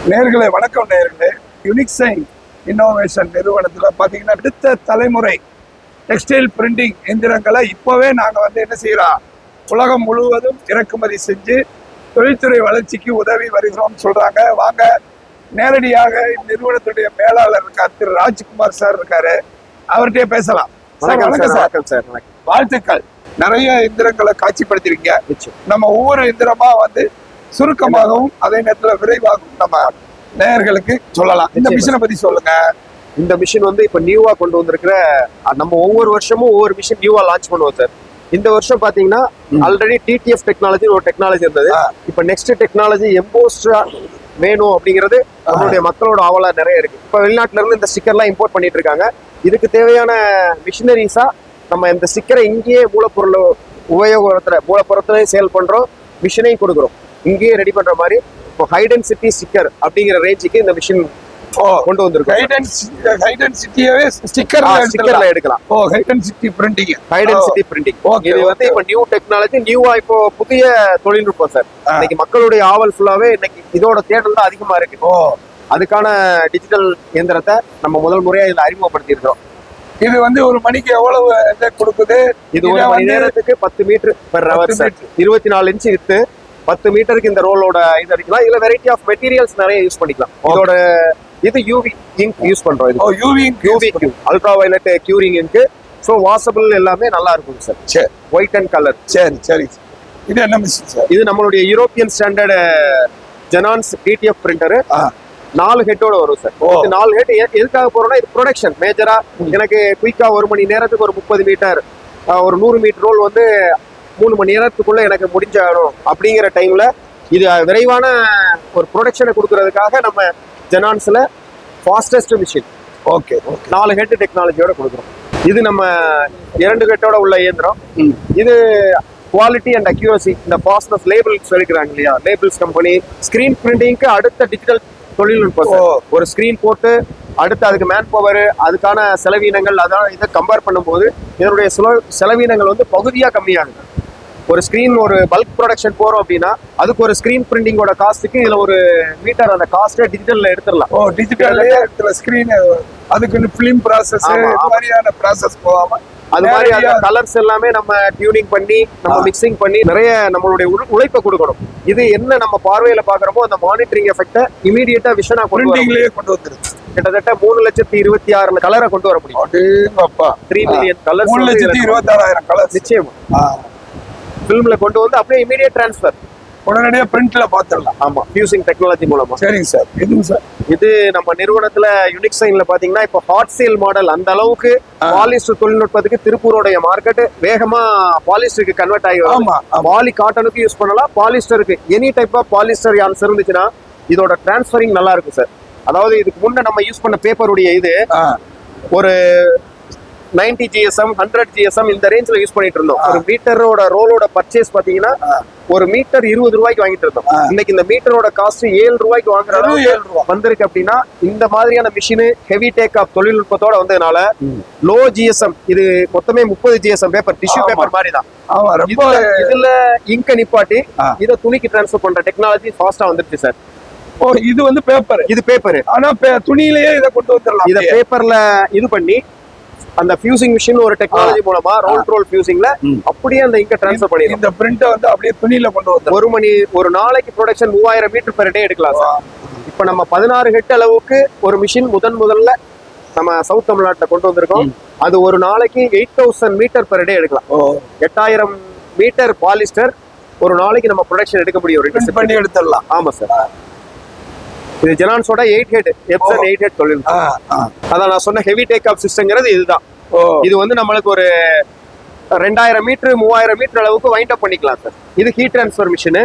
நேர்களே வணக்கம். நேர்களே, யுனிக்சைன் இன்னோவேஷன் நிறுவனத்தில் பார்த்தீங்கன்னா அடுத்த தலைமுறை டெக்ஸ்டைல் பிரிண்டிங் எந்திரங்களை இப்போவே நாங்கள் என்ன செய்கிறோம், உலகம் முழுவதும் இறக்குமதி செஞ்சு தொழில்துறை வளர்ச்சிக்கு உதவி வருகிறோம்னு சொல்கிறாங்க. வாங்க நேரடியாக நிறுவனத்துடைய மேலாளர் இருக்கார், திரு ராஜ்குமார் சார் இருக்காரு, அவர்கிட்டயே பேசலாம். வணக்கம் சார். வாழ்த்துக்கள். நிறைய எந்திரங்களை காட்சிப்படுத்திருக்கீங்க. நம்ம ஒவ்வொரு எந்திரமா சுருக்கமாகவும் அதே நேரத்தில் விரைவாகவும் நம்ம நேயர்களுக்கு சொல்லலாம். இந்த மிஷினை பத்தி சொல்லுங்க. இந்த மிஷின் இப்ப நியூவா கொண்டு வந்திருக்கிற, நம்ம ஒவ்வொரு வருஷமும் ஒவ்வொரு மிஷின் நியூவா லான்ச் பண்ணுவோம் சார். இந்த வருஷம் பாத்தீங்கன்னா ஆல்ரெடி டிடிஎஃப் டெக்னாலஜி ஒரு டெக்னாலஜி இருந்தது. இப்ப நெக்ஸ்ட் டெக்னாலஜி எம்போஸ்டா வேணும் அப்படிங்கிறது நம்மளுடைய மக்களோட ஆவலா நிறைய இருக்கு. இப்ப வெளிநாட்டுல இருந்து இந்த ஸ்டிக்கர்லாம் இம்போர்ட் பண்ணிட்டு இருக்காங்க. இதுக்கு தேவையான மிஷினரிஸா நம்ம இந்த ஸ்டிக்கரை இங்கேயே மூலப்பொருட்களையும் சேல் பண்றோம், மிஷினையும் கொடுக்குறோம், இங்கேயே ரெடி பண்ற மாதிரி. இப்போ ஹைடென்சிட்டி ஸ்டிக்கர் அப்படிங்கிற ரேஞ்சுக்கு இந்த மிஷின் கொண்டு வந்திருக்கோம். ஸ்டிக்கர்ல எடுக்கலாம். High density printing. இது இப்ப நியூ டெக்னாலஜி, நியூவா இப்போ புதிய தொழில்நுட்பம் சார். இன்னைக்கு மக்களுடைய ஆவல் ஃபுல்லாவே இன்னைக்கு இதோட தேடல் தான் அதிகமா இருக்கு. அதுக்கான டிஜிட்டல் இயந்திரத்தை நம்ம முதல் முறையா இதுல அறிமுகப்படுத்தி இருக்கோம். இது ஒரு மணிக்கு எவ்வளவு கொடுக்குது? இது ஒரு மணி நேரத்துக்கு 10 metre per hour, 24 inch with 10 மீட்டருக்கு இந்த ரோலோட இது அடிக்கலாம். இதுல வெரைட்டி ஆஃப் மெட்டீரியல்ஸ் நிறைய யூஸ் பண்ணிக்கலாம். இதோட இது யூவி இங்க் யூஸ் பண்றோம். இது ultra violet curing ink. So washable எல்லாமே நல்லா இருக்கும் சார். சரி, ஒயிட் அண்ட் கலர். சரி. இது என்ன மிஷின் சார்? இது நம்மளுடைய யூரோப்பியன் ஸ்டாண்டர்ட் ஜெனான்ஸ் டிடிஎஃப் பிரிண்டர். 4 ஹெட்டோட வரும் சார். 4 ஹெட் எதுக்காக போறோம்னா, இது ப்ரொடக்ஷன் மேஜரா எனக்கு குயிக்கா ஒரு மணி நேரத்துக்கு ஒரு 30 மீட்டர் ஒரு 100 மீட்டர் ரோல் 3 மணி நேரத்துக்குள்ள எனக்கு முடிஞ்சாகணும் அப்படிங்கிற டைம்ல இது விரைவான ஒரு ப்ரொடக்ஷனை கொடுக்கறதுக்காக நம்ம ஜெனான்ஸ்ல ஃபாஸ்டஸ்ட் மிஷின் 4 ஹெட் டெக்னாலஜியோட கொடுக்குறோம். இது நம்ம 2 ஹெட்டோட உள்ள இயந்திரம். இது குவாலிட்டி அண்ட் அக்யூரசி, இந்த ஃபாஸ்ட்னஸ் லேபிள்ஸ் எடுக்கிறாங்க இல்லையா, லேபிள்ஸ் கம்பெனி ஸ்கிரீன் பிரிண்டிங்க்கு அடுத்த டிஜிட்டல் தொழில்நுட்பம். ஒரு ஸ்கிரீன் போட்டு அடுத்து அதுக்கு மேன் பவர், அதுக்கான செலவீனங்கள், அதான் இதை கம்பேர் பண்ணும்போது இதனுடைய செலவீனங்கள் பகுதியா கம்மியாகுது. ஒரு ஸ்கிரீன் ஒரு பல்க் ப்ரொடக்ஷன் போறோம் அப்படின்னா அதுக்கு ஒரு ஸ்கிரீன் பிரிண்டிங்கோட காஸ்ட்டுக்கு இதுல ஒரு மீட்டர் அந்த காஸ்ட்டை டிஜிட்டல்ல எடுத்துடலாம். டிஜிட்டல் ஸ்கிரீன், அதுக்கு ஃபிலிம் ப்ராசஸ் மாதிரியான ப்ராசஸ் போகாம அது மாதிரி அந்த கலர்ஸ் எல்லாமே நம்ம டியூனிங் பண்ணி நம்ம மிக்சிங் பண்ணி நிறைய நம்மளுடைய உழைப்பை கொடுக்கணும். இது என்ன நம்ம பார்வையில பாக்குறோமோ அந்த மானிட்டரிங் எஃபெக்ட இமீடியட்டா விஷனா கொண்டு வந்துருக்கு. கிட்டத்தட்ட 3,26,000 கலரை கொண்டு வர முடியும். 3 மில்லியன் கலர்ஸ், 3,26,000 கலர் நிச்சயமா ஃபிலிம்ல கொண்டு வந்து அப்படியே இமீடியட் டிரான்ஸ்ஃபர் உடனடியாக பிரிண்ட்ல பாத்துடலாம். ஆமா, ஃபியூசிங் டெக்னாலஜி மூலமா. சரிங்க சார். எதுவும் சார், இது நம்ம நிறுவனத்துல யுனிக்சைன்ல பாத்தீங்கன்னா இப்போ ஹாட் சேல் மாடல் அந்த அளவுக்கு பாலிஸ்டர் தொழில்நுட்பத்துக்கு திருப்பூருடைய மார்க்கெட் வேகமா பாலிஸ்டருக்கு கன்வெர்ட் ஆகி வரும். பாலி காட்டனுக்கு யூஸ் பண்ணலாம், பாலிஸ்டருக்கு any type of polyester yarns இருந்துச்சுன்னா இதோட டிரான்ஸ்ஃபரிங் நல்லா இருக்கும் சார். அதாவது இதுக்கு முன்ன நம்ம யூஸ் பண்ண பேப்பருடைய இது ஒரு 90 GSM 100 GSM இந்த ரேஞ்சில் யூஸ் பண்ணிட்டு இருந்தோம். ஒரு மீட்டரோட ரோலோட பர்ச்சேஸ் பாத்தீங்கன்னா ஒரு மீட்டர் 20 ரூபாய்க்கு வாங்கிட்டு இருந்தோம். இன்னைக்கு இந்த மீட்டரோட காஸ்ட் 7 ரூபாய்க்கு வாங்குறது வந்திருக்கு. அப்படின்னா இந்த மாதிரியான மிஷின் ஹெவி டேக் ஆஃப் தொழில்நுட்பத்தோட வந்ததுனால லோ GSM, இது மொத்தமே 30 GSM பேப்பர், டிஷ்யூ பேப்பர் மாதிரி தான். இதுல இங்க நிப்பாட்டி இதை துணிக்கு டிரான்ஸ்ஃபர் பண்ற டெக்னாலஜி ஃபாஸ்டா வந்துருச்சு சார். இது பேப்பர், இது பேப்பர். ஆனா துணியிலேயே இதை கொண்டு வந்துடலாம். இதை பேப்பர்ல இது பண்ணி அந்த ஃபியூசிங் மிஷின் ஒரு டெக்னாலஜி மூலமா ரோல் டு ரோல் ஃபியூசிங்ல அப்படியே அந்த இங்க ட்ரான்ஸ்ஃபர் பண்ணிடும். இந்த பிரிண்ட் அப்படியே துணியில கொண்டு வந்து ஒரு நாளைக்கு ப்ரொடக்ஷன் 3000 மீட்டர் பெர் டே எடுக்கலாம் சார். இப்ப நம்ம 16 ஹெட் அளவுக்கு ஒரு மிஷின் முதல்ல நம்ம சவுத் தமிழ்நாட்டுல கொண்டு வந்திருக்கோம். அது ஒரு நாளைக்கு 8000 மீட்டர் பெர் டே எடுக்கலாம். 8000 மீட்டர் பாலிஸ்டர் ஒரு நாளைக்கு நம்ம ப்ரொடக்ஷன் எடுக்க முடியும், பண்ணி எடுத்துடலாம். ஆமா சார். இது ஜெனான்ஸோட 8 ஹெட் எப்சன் 8 ஹெட் தொழில்நுட்பம். அதான் நான் சொன்ன ஹெவி டேக் ஆஃப் சிஸ்டம்ங்கிறது இதுதான். இது நம்மளுக்கு ஒரு 2000 மீட்டர் 3000 மீட்டர் அளவுக்கு வைண்ட் அப் பண்ணிக்கலாம் சார். இது ஹீட் டிரான்ஸ்ஃபர் மிஷின்.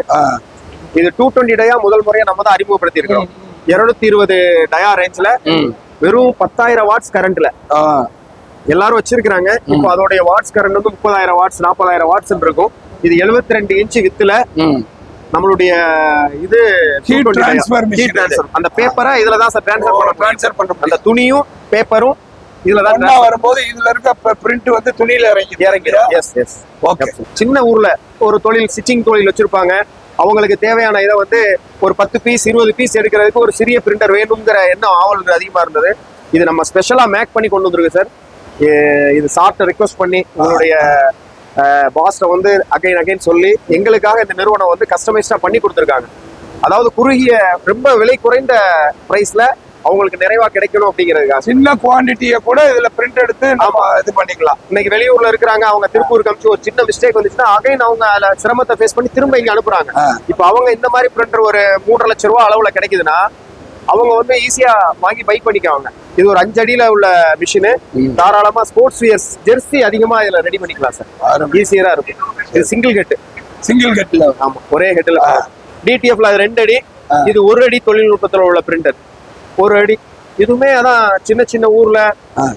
இது 220 டயா முதல் முறையா நம்ம தான் அறிமுகப்படுத்தி இருக்கோம். 220 டயா ரேஞ்ச்ல வெறும் 10,000 வாட்ஸ் கரண்ட்ல எல்லாரும் வச்சிருக்காங்க. இப்போ அதோடைய வாட்ஸ் கரண்ட் 30,000 வாட்ஸ் 40,000 வாட்ஸ் இருக்கும். இது 72 இன்ச் வித்துல நம்மளுடைய இது ஹீட் ட்ரான்ஸ்ஃபர் அந்த பேப்பரை இதுல தான் சார் ட்ரான்ஸ்ஃபர் பண்றோம். அந்த துணியும் பேப்பரும் இதுல தான் வரும்போது இதுல இருக்க பிரிண்ட் துணியில இறங்கிடும். எஸ். ஓகே. சின்ன ஊர்ல ஒரு தொழில் ஸ்டிச்சிங் தொழில் வச்சிருப்பாங்க, அவங்களுக்கு தேவையான இதை வந்து ஒரு 10 பீஸ் 20 பீஸ் எடுக்கிறதுக்கு ஒரு சிறிய பிரிண்டர் வேணுங்கிற எண்ணம் ஆவலுக்கு அதிகமா இருந்தது. இது நம்ம ஸ்பெஷலா மேக் பண்ணி கொண்டு வந்திருக்கு சார். இது சார்ட்ட ரிக்வஸ்ட் பண்ணி உங்களுடைய பாஸ்ட வந்து அகைன் சொல்லி எங்களுக்காக இந்த நிறுவனம் வந்து கஸ்டமைஸ்டா பண்ணி கொடுத்துருக்காங்க. அதாவது குறுகிய ரொம்ப விலை குறைந்த பிரைஸ்ல அவங்களுக்கு நிறைவா கிடைக்கணும் அப்படிங்கிறதுக்காக சின்ன குவான்டிட்டியை கூட இதுல பிரிண்ட் எடுத்து நம்ம இது பண்ணிக்கலாம். இன்னைக்கு வெளியூர்ல இருக்கிறாங்க, அவங்க திருப்பூருக்கு அனுப்பிச்சு ஒரு சின்ன மிஸ்டேக் வந்துச்சுன்னா அகைன் அவங்க அதுல சிரமத்தை ஃபேஸ் பண்ணி திரும்ப இங்க அனுப்புறாங்க. இப்ப அவங்க இந்த மாதிரி பிரிண்டர் ஒரு 3.5 லட்சம் ரூபாய் அளவுல கிடைக்குதுன்னா அவங்க வந்து ஈஸியா வாங்கி பை பண்ணிக்குவாங்க. இது ஒரு 5 அடியில உள்ள மிஷின். தாராளமா ஸ்போர்ட்ஸ் வியர்ஸ் ஜெர்சி அதிகமா இதுல ரெடி பண்ணிக்கலாம் சார். ஈஸியா இருக்கும். இது சிங்கிள் ஹெட்ல ஆமா, ஒரே ஹெட்ல. டிடிஎஃப்ல அது 2 அடி, இது 1 அடி தொழில்நுட்பத்துல உள்ள பிரிண்டர். 1 அடி. இதுவுமே அதான் சின்ன சின்ன ஊர்ல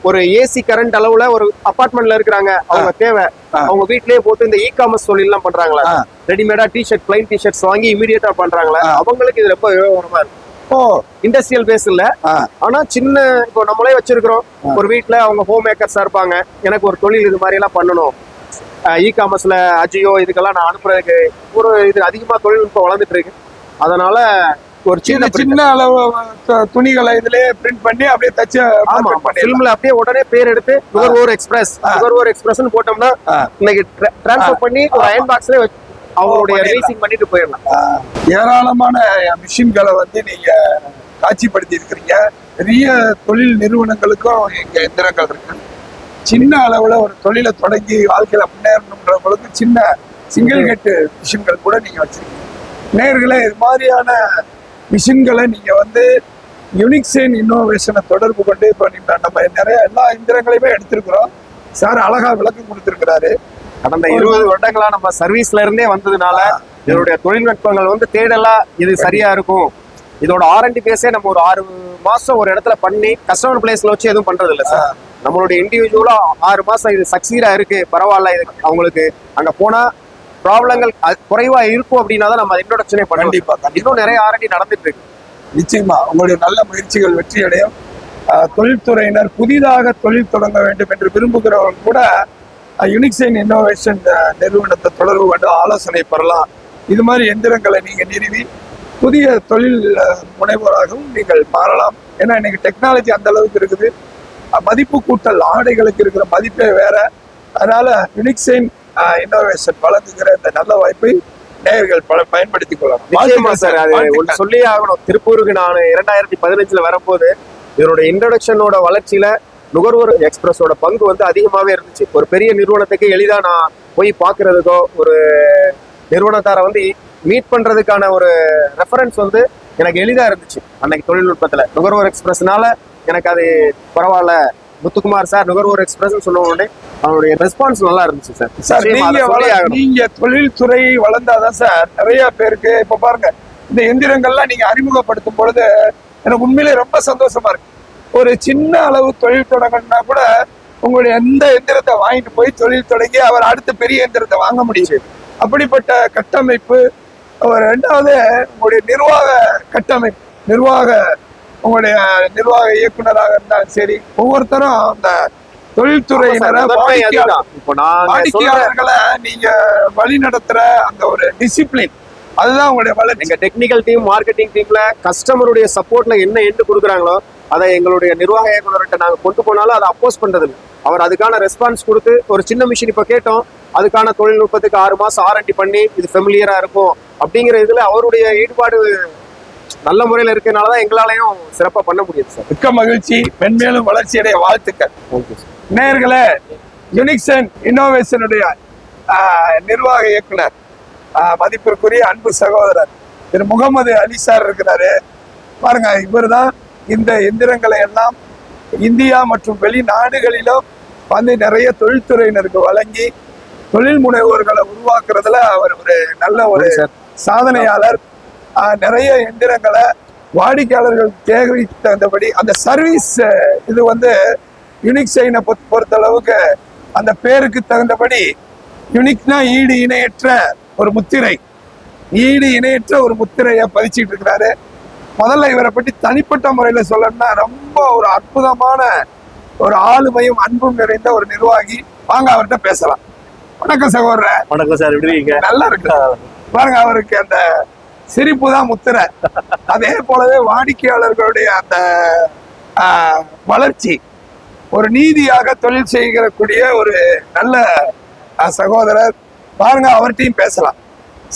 ஒரு ஏசி கரண்ட் அளவுல ஒரு அபார்ட்மெண்ட்ல இருக்கிறாங்க, அவங்க தேவை, அவங்க வீட்லயே போட்டு இந்த காமர்ஸ் தொழில் எல்லாம் பண்றாங்களா, ரெடிமேடா டிஷர்ட் பிளைன் டிஷர்ட்ஸ் வாங்கி இமீடியட்டா பண்றாங்களா, அவங்களுக்கு இது ரொம்ப விவரமா இருக்கும். இண்டஸ்ட்ரியல் பேஸ் இல்ல, ஆனா சின்ன இப்போ நம்மளே வச்சிருக்கிறோம் ஒரு வீட்டுல, அவங்க ஹோம் மேக்கர்ஸா இருப்பாங்க, எனக்கு ஒரு தொழில் இது மாதிரி எல்லாம் பண்ணணும், காமர்ஸ்ல அஜியோ இதுக்கெல்லாம் நான் அனுப்புறதுக்கு ஒரு இது அதிகமா தொழில்நுட்பம் வளர்ந்துட்டு இருக்கு. அதனால ஒரு சின்ன அளவு துணிகளை இதுலயே பிரிண்ட் பண்ணி அப்படியே தச்சு ஃபிலிம்ல அப்படியே உடனே பேர் எடுத்து நுகர்வோர் எக்ஸ்பிரஸ் போட்டோம்னா இன்னைக்கு டிரான்ஸ்ஃபர் பண்ணி ஒரு அயன் பாக்ஸ்ல அவங்களுடைய ரிலீசிங் பண்ணிட்டு போயிடலாம். ஏராளமான மிஷின்களை வந்து நீங்க காட்சிப்படுத்தி இருக்கிறீங்க. பெரிய தொழில் நிறுவனங்களுக்கும் இங்க எந்திரங்கள் இருக்கு. சின்ன அளவுல ஒரு தொழிலை தொடங்கி வாழ்க்கையில முன்னேறணுன்றவங்களுக்கு சின்ன சிங்கிள் ஹெட் மிஷின்கள் கூட நீங்க வச்சிருக்கீங்க. நேயர்களே, இது மாதிரியான மிஷின்களை நீங்க வந்து யூனிக்சைன் இன்னோவேஷனை தொடர்பு கொண்டு இப்போ நம்ம நிறைய எல்லா இயந்திரங்களையுமே எடுத்திருக்கிறோம். சார் அழகா விளக்கம் கொடுத்திருக்கிறாரு. கடந்த 20 வருடங்களா நம்ம சர்வீஸ்ல இருந்தே வந்ததுனால இதனுடைய தொழில்நுட்பங்கள் வந்து தேடலா இது சரியா இருக்கும். இதோட R&D பேஸே நம்ம ஒரு 6 மாசம் ஒரு இடத்துல பண்ணி கஸ்டமர் பிளேஸ்ல வச்சு எதுவும் பண்றது இல்லை சார். நம்மளுடைய இண்டிவிஜுவலா 6 மாசம் இது சக்சீடா இருக்கு, பரவாயில்ல, இது அவங்களுக்கு அங்க போனா ப்ராப்ளங்கள் குறைவா இருக்கும் அப்படின்னா தான் நம்ம இன்ட்ரோடக்ஷனே பண்ண. கண்டிப்பா இன்னும் நிறைய R&D நடந்துட்டு இருக்கு. நிச்சயமா உங்களுடைய நல்ல முயற்சிகள் வெற்றி அடையும். தொழில்துறையினர் புதிதாக தொழில் தொடங்க வேண்டும் என்று விரும்புகிறவங்க கூட யூனிக்சைன் இன்னோவேஷன் நிறுவனத்தை தொடர்பு கொண்டு ஆலோசனை பெறலாம். இது மாதிரி எந்திரங்களை நீங்க நிறுவி புதிய தொழில் முனைவோராகவும் நீங்கள் மாறலாம். ஏன்னா இன்னைக்கு டெக்னாலஜி அந்த அளவுக்கு இருக்குது. மதிப்பு கூட்டல் ஆடைகளுக்கு இருக்கிற மதிப்பே வேற. அதனால யூனிக்சைன் இன்னோவேஷன் வழங்குகிற இந்த நல்ல வாய்ப்பை நேயர்கள் பயன்படுத்திக் கொள்ளலாம். சார், அது சொல்லி ஆகணும். திருப்பூருக்கு நான் 2015 வரும்போது இதனுடைய இன்ட்ரோடக்ஷனோட வளர்ச்சியில நுகர்வோர் எக்ஸ்பிரஸோட பங்கு வந்து அதிகமாவே இருந்துச்சு. ஒரு பெரிய நிறுவனத்துக்கு எளிதா நான் போய் பாக்குறதுக்கோ, ஒரு நிறுவனத்தாரை வந்து மீட் பண்றதுக்கான ஒரு ரெஃபரன்ஸ் வந்து எனக்கு எளிதா இருந்துச்சு. அன்னைக்கு தொழில்நுட்பத்துல நுகர்வோர் எக்ஸ்பிரஸ்னால எனக்கு அது பரவாயில்ல. முத்துக்குமார் சார் நுகர்வோர் எக்ஸ்பிரஸ் சொன்ன உடனே அவனுடைய ரெஸ்பான்ஸ் நல்லா இருந்துச்சு சார். சார், நீங்க தொழில்துறை வளர்ந்தாதான் சார் நிறைய பேருக்கு இப்ப பாருங்க, இந்த எந்திரங்கள்லாம் நீங்க அறிமுகப்படுத்தும் பொழுது எனக்கு உண்மையிலே ரொம்ப சந்தோஷமா இருக்கு. ஒரு சின்ன அளவு தொழில் தொடங்கணும்னா கூட உங்களுடைய எந்த எந்திரத்தை வாங்கிட்டு போய் தொழில் தொடங்கி அவர் அடுத்த பெரிய எந்திரத்தை வாங்க முடியும். அப்படிப்பட்ட கட்டமைப்பு. ரெண்டாவது உங்களுடைய நிர்வாக கட்டமைப்பு, உங்களுடைய நிர்வாக இயக்குனராக இருந்தாலும் சரி, ஒவ்வொருத்தரும் அந்த தொழில்துறையினரை வாடிக்கையாளர்களை நீங்க வழி நடத்துற அந்த ஒரு டிசிப்ளின், அதுதான் உங்களுடைய வளர்ச்சி. எங்க டெக்னிக்கல் டீம், மார்க்கெட்டிங் டீம்ல கஸ்டமருடைய சப்போர்ட்ல என்ன எண்டு கொடுக்குறாங்களோ அதை எங்களுடைய நிர்வாக இயக்குனர்கிட்ட நாங்க கொண்டு போனாலும் அதை அப்போஸ் பண்றது இல்லை. அவர் அதுக்கான ரெஸ்பான்ஸ் கொடுத்து ஒரு சின்ன மிஷின் இப்ப கேட்டோம், அதுக்கான தொழில்நுட்பத்துக்கு 6 மாசம் R&D பண்ணி இது ஃபெமிலியரா இருக்கும் அப்படிங்கிற இதுல அவருடைய ஈடுபாடு நல்ல முறையில இருக்கனாலதான் எங்களாலையும் சிறப்பா பண்ண முடியுது சார். மிக்க மகிழ்ச்சி. மென்மேலும் வளர்ச்சியடைய வாழ்த்துக்கள். நேயர்களே, யூனிக்சைன் இன்னோவேஷனுடைய நிர்வாக இயக்குனர் மதிப்பிற்குரிய அன்பு சகோதரர் திரு முகமது அலி சார் இருக்கிறாரு. பாருங்க, இவர் தான் இந்த எந்திரங்களை எல்லாம் இந்தியா மற்றும் வெளிநாடுகளிலும் வந்து நிறைய தொழில்துறையினருக்கு வழங்கி தொழில் முனைவோர்களை உருவாக்குறதுல அவர் ஒரு நல்ல ஒரு சாதனையாளர். நிறைய எந்திரங்களை வாடிக்கையாளர்கள் தேவைக்கு தகுந்தபடி அந்த சர்வீஸ் இது வந்து யூனிக்சைனை பொறுத்த அளவுக்கு அந்த பேருக்கு தகுந்தபடி யூனிக்னா ஈடு இணையற்ற ஒரு முத்திரை, முத்திரையை பதிச்சுட்டு இருக்கிறாரு. முதல்ல இவரை பற்றி தனிப்பட்ட முறையில சொல்லணும்னா ரொம்ப ஒரு அற்புதமான ஒரு ஆளுமையும் அன்பும் நிறைந்த ஒரு நிர்வாகி. வாங்க அவர்கிட்ட பேசலாம். வணக்கம் சகோதரர். வணக்கம் சார், எப்படி இருக்கீங்க? நல்லா இருக்கு. பாருங்க, அவருக்கு அந்த சிரிப்பு தான் முத்திரை. அதே போலவே வாடிக்கையாளர்களுடைய அந்த வளர்ச்சி ஒரு நீதியாக தொழில் செய்யக்கூடிய ஒரு நல்ல சகோதரர். பாருங்க, அவர்கிட்டையும் பேசலாம்.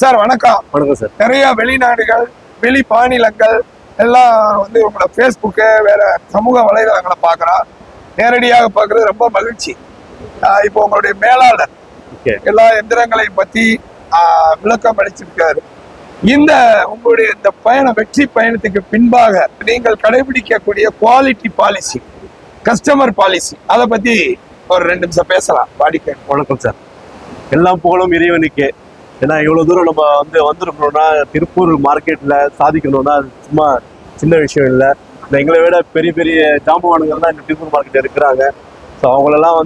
சார் வணக்கம். வணக்கம் சார். நிறைய வெளிநாடுகள் வெளி மாநிலங்கள் எல்லாம் வந்து உங்களோட ஃபேஸ்புக்கு வேற சமூக வலைதளங்களை பார்க்குறோம். நேரடியாக பார்க்கறது ரொம்ப மகிழ்ச்சி. இப்போ உங்களுடைய மேலாளர் எல்லா எந்திரங்களையும் பத்தி விளக்கம் அளிச்சிருக்காரு. இந்த உங்களுடைய இந்த பயணம், வெற்றி பயணத்துக்கு பின்பாக நீங்கள் கடைபிடிக்கக்கூடிய குவாலிட்டி பாலிசி, கஸ்டமர் பாலிசி, அதை பத்தி ஒரு 2 நிமிஷம் பேசலாம். வாடிக்கை. வணக்கம் சார். எல்லாம் புகழும் இறைவனுக்கு. ஏன்னா இவ்வளவு தூரம் நம்ம வந்திருக்கணும்னா, திருப்பூர் மார்க்கெட்ல சாதிக்கணும்னா அது சும்மா சின்ன விஷயம் இல்லை. எங்களை விட பெரிய பெரிய ஜாம்பவானுங்கள் தான் இந்த திருப்பூர் மார்க்கெட் இருக்கிறாங்க. ஸோ அவங்களெல்லாம்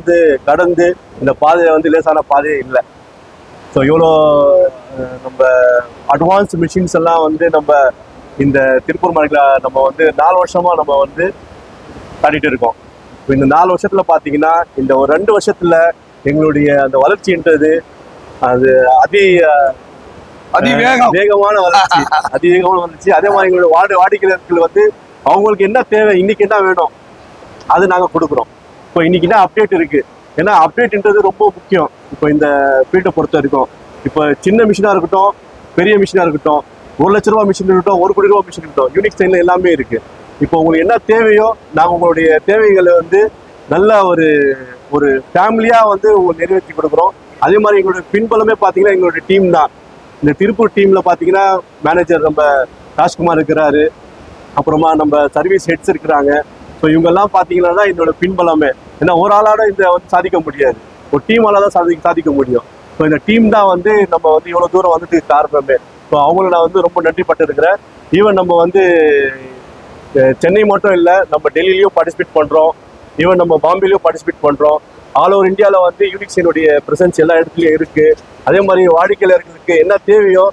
கடந்து இந்த பாதையை லேசான பாதையே இல்லை. ஸோ இவ்வளோ நம்ம அட்வான்ஸ் மிஷின்ஸ் எல்லாம் நம்ம இந்த திருப்பூர் மார்க்கெட்டில் நம்ம 4 வருஷமா நம்ம காட்டிட்டு இருக்கோம். இப்போ இந்த 4 வருஷத்துல பார்த்தீங்கன்னா இந்த ஒரு 2 வருஷத்துல எங்களுடைய அந்த வளர்ச்சின்றது அது வேகமான வளர்ச்சி, அதிவேகமான வளர்ச்சி. அதே மாதிரி எங்களுடைய வாடிக்கையாளர்கள் அவங்களுக்கு என்ன தேவை, இன்னைக்கு என்ன வேணும், அது நாங்கள் கொடுக்குறோம். இப்போ இன்னைக்கு என்ன அப்டேட் இருக்கு, ஏன்னா அப்டேட்ன்றது ரொம்ப முக்கியம். இப்போ இந்த ஃபீல்டை பொறுத்த வரைக்கும் இப்போ சின்ன மிஷினா இருக்கட்டும், பெரிய மிஷினா இருக்கட்டும், 1 லட்ச ரூபா மிஷின் இருக்கட்டும், 1 கோடி ரூபா மிஷின் இருக்கட்டும், யூனிக் சைன்ல எல்லாமே இருக்கு. இப்போ உங்களுக்கு என்ன தேவையோ நாங்கள் உங்களுடைய தேவைகளை நல்ல ஒரு ஃபேமிலியா உங்களுக்கு நிறைவேற்றி கொடுக்குறோம். அதே மாதிரி எங்களுடைய பின்பலமே பார்த்தீங்கன்னா எங்களுடைய டீம் தான். இந்த திருப்பூர் டீம்ல பார்த்தீங்கன்னா மேனேஜர் நம்ம ராஜ்குமார் இருக்கிறாரு, அப்புறமா நம்ம சர்வீஸ் ஹெட்ஸ் இருக்கிறாங்க. ஸோ இவங்கெல்லாம் பார்த்தீங்கன்னா என்னோட பின்பலமே. ஏன்னா ஒரு ஆளாட இந்த சாதிக்க முடியாது, ஒரு டீமால தான் சாதிக்க முடியும். ஸோ இந்த டீம் தான் நம்ம இவ்வளோ தூரம் வந்ததுக்கு காரணமே. ஸோ அவங்கள நான் ரொம்ப நன்றிப்பட்டு இருக்கிறேன். ஈவன் நம்ம சென்னை மட்டும் இல்லை, நம்ம டெல்லியிலையும் பார்ட்டிசிபேட் பண்ணுறோம், ஈவன் நம்ம பாம்பேலையும் பார்ட்டிசிபேட் பண்ணுறோம். ஆல் ஓவர் இந்தியாவில் யூனிக் சைனுடைய ப்ரெசன்ஸ் எல்லா இடத்துலையும் இருக்குது. அதே மாதிரி வாடிக்கையாளர்களுக்கு என்ன தேவையோ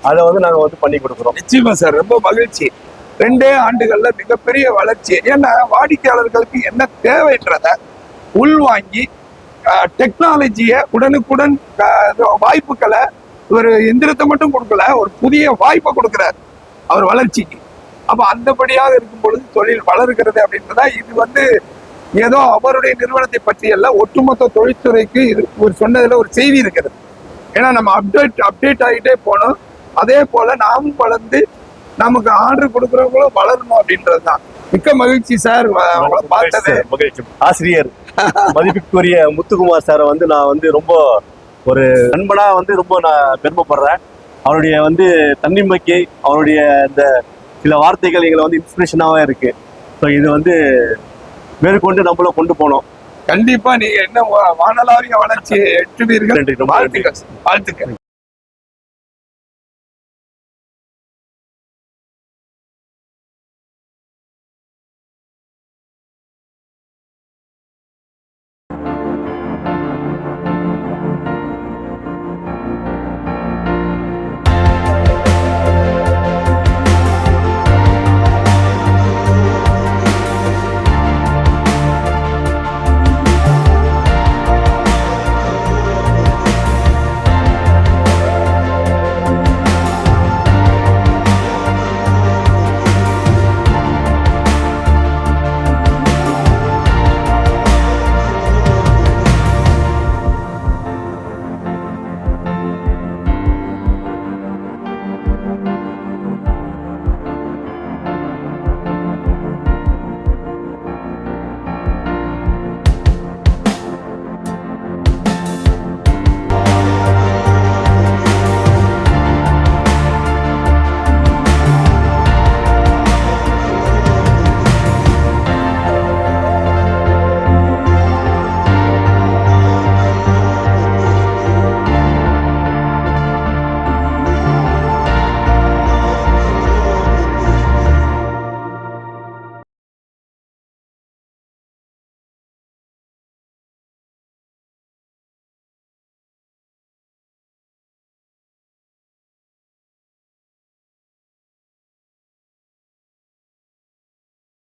அதை நாங்கள் பண்ணி கொடுக்குறோம். நிச்சயமா சார், ரொம்ப மகிழ்ச்சி. 2 ஆண்டுகள்ல மிகப்பெரிய வளர்ச்சி. ஏன்னா வாடிக்கையாளர்களுக்கு என்ன தேவைன்றத உள்வாங்கி டெக்னாலஜியை உடனுக்குடன் வாய்ப்புகளை, ஒரு எந்திரத்தை மட்டும் கொடுக்கல, ஒரு புதிய வாய்ப்பை கொடுக்குறாரு அவர் வளர்ச்சிக்கு. அப்ப அந்தபடியாக இருக்கும் பொழுது தொழில் வளர்கிறது அப்படின்றதா இது ஏதோ அவருடைய நிறுவனத்தை பற்றி அல்ல, ஒட்டுமொத்த தொழில்துறைக்கு இது ஒரு சொன்னதுல ஒரு செய்தி இருக்கிறது. ஏன்னா நம்ம அப்டேட் ஆகிட்டே போனோம். அதே போல நாமும் வளர்ந்து நமக்கு ஆர்டர் கொடுக்குறவங்களும் வளரணும் அப்படின்றது தான். மிக்க மகிழ்ச்சி சார் அவங்களை பார்த்தது. மகிழ்ச்சி. ஆசிரியர் மதிப்புக்குரிய முத்துக்குமார் சாரை நான் ரொம்ப ஒரு நண்பனா ரொம்ப நான் பெருமைப்படுறேன். அவருடைய தன்னம்பிக்கை, அவருடைய இந்த சில வார்த்தைகள் எங்களை இன்ஸ்பிரேஷனாவே இருக்கு. ஸோ இது மேற்கொண்டு நம்மளும் கொண்டு போனோம். கண்டிப்பா நீங்க என்ன வானலாவிய வளர்ச்சி எட்டுவீர்கள். வாழ்த்துக்கள்.